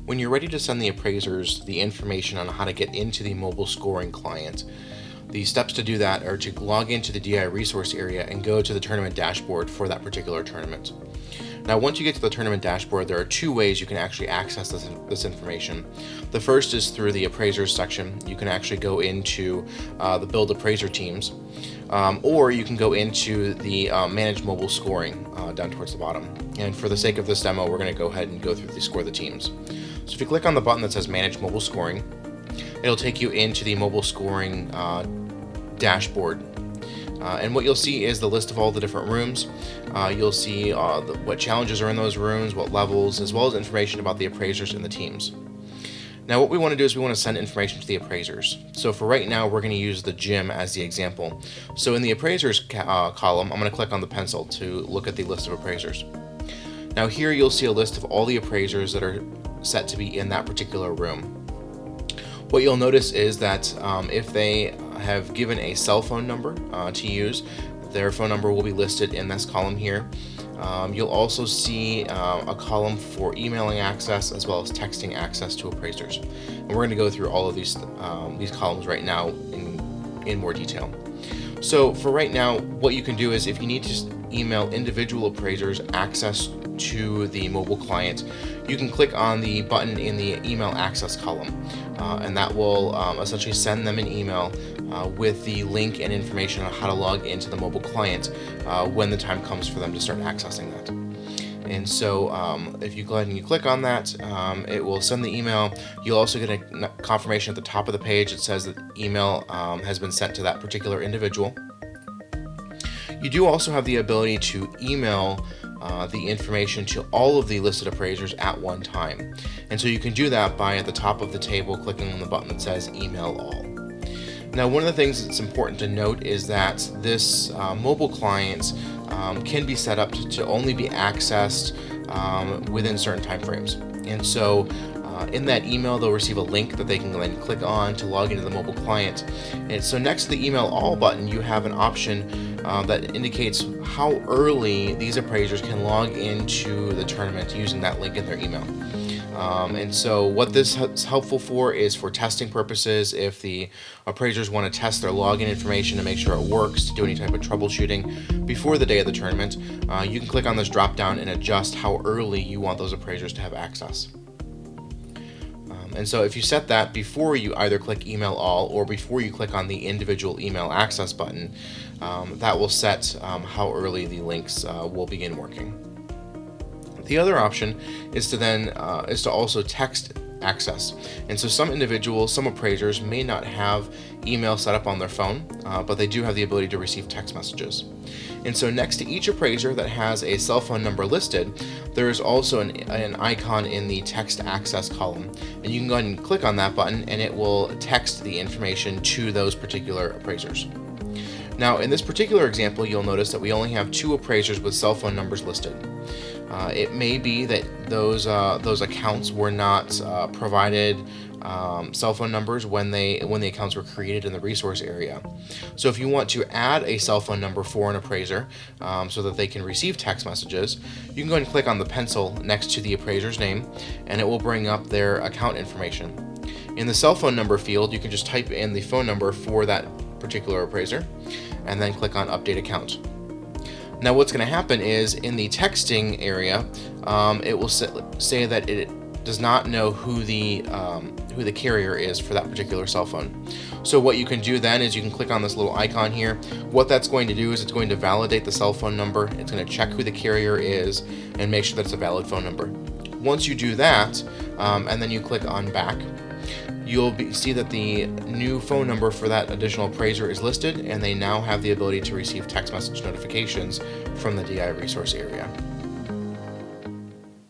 When you're ready to send the appraisers the information on how to get into the mobile scoring client, the steps to do that are to log into the DI resource area and go to the tournament dashboard for that particular tournament. Now, once you get to the tournament dashboard, there are two ways you can actually access this information. The first is through the appraisers section. You can actually go into the build appraiser teams, or you can go into the manage mobile scoring down towards the bottom. And for the sake of this demo, we're going to go ahead and go through the score the teams. So if you click on the button that says manage mobile scoring, it'll take you into the mobile scoring dashboard. And what you'll see is the list of all the different rooms. You'll see what challenges are in those rooms, what levels, as well as information about the appraisers and the teams. Now what we want to do is we want to send information to the appraisers. So for right now, we're going to use the gym as the example. So in the appraisers column, I'm going to click on the pencil to look at the list of appraisers. Now here you'll see a list of all the appraisers that are set to be in that particular room. What you'll notice is that if they have given a cell phone number to use, their phone number will be listed in this column here. You'll also see a column for emailing access as well as texting access to appraisers. And we're going to go through all of these columns right now in more detail. So for right now, what you can do is if you need to email individual appraisers access to the mobile client, you can click on the button in the email access column, and that will essentially send them an email with the link and information on how to log into the mobile client when the time comes for them to start accessing that. And so if you go ahead and you click on that, it will send the email. You'll also get a confirmation at the top of the page that says that email has been sent to that particular individual. You do also have the ability to email the information to all of the listed appraisers at one time. And so you can do that by at the top of the table clicking on the button that says email all. Now, one of the things that's important to note is that this mobile client can be set up to only be accessed within certain time frames. And so in that email, they'll receive a link that they can then click on to log into the mobile client. And so next to the email all button, you have an option that indicates how early these appraisers can log into the tournament using that link in their email. And so what this is helpful for is for testing purposes. If the appraisers want to test their login information to make sure it works, to do any type of troubleshooting before the day of the tournament, you can click on this drop down and adjust how early you want those appraisers to have access. And so if you set that before you either click email all or before you click on the individual email access button, that will set how early the links will begin working. The other option is to also text access. And so some individuals, some appraisers may not have email set up on their phone, but they do have the ability to receive text messages. And so next to each appraiser that has a cell phone number listed, there is also an icon in the text access column. And you can go ahead and click on that button and it will text the information to those particular appraisers. Now, in this particular example, you'll notice that we only have 2 appraisers with cell phone numbers listed. It may be that those accounts were not provided cell phone numbers when the accounts were created in the resource area. So if you want to add a cell phone number for an appraiser so that they can receive text messages, you can go ahead and click on the pencil next to the appraiser's name, and it will bring up their account information. In the cell phone number field, you can just type in the phone number for that particular appraiser, and then click on update account. Now what's going to happen is in the texting area, it will say that it does not know who the carrier is for that particular cell phone. So what you can do then is you can click on this little icon here. What that's going to do is it's going to validate the cell phone number. It's going to check who the carrier is and make sure that it's a valid phone number. Once you do that, and then you click on back, you'll see that the new phone number for that additional appraiser is listed, and they now have the ability to receive text message notifications from the DI resource area.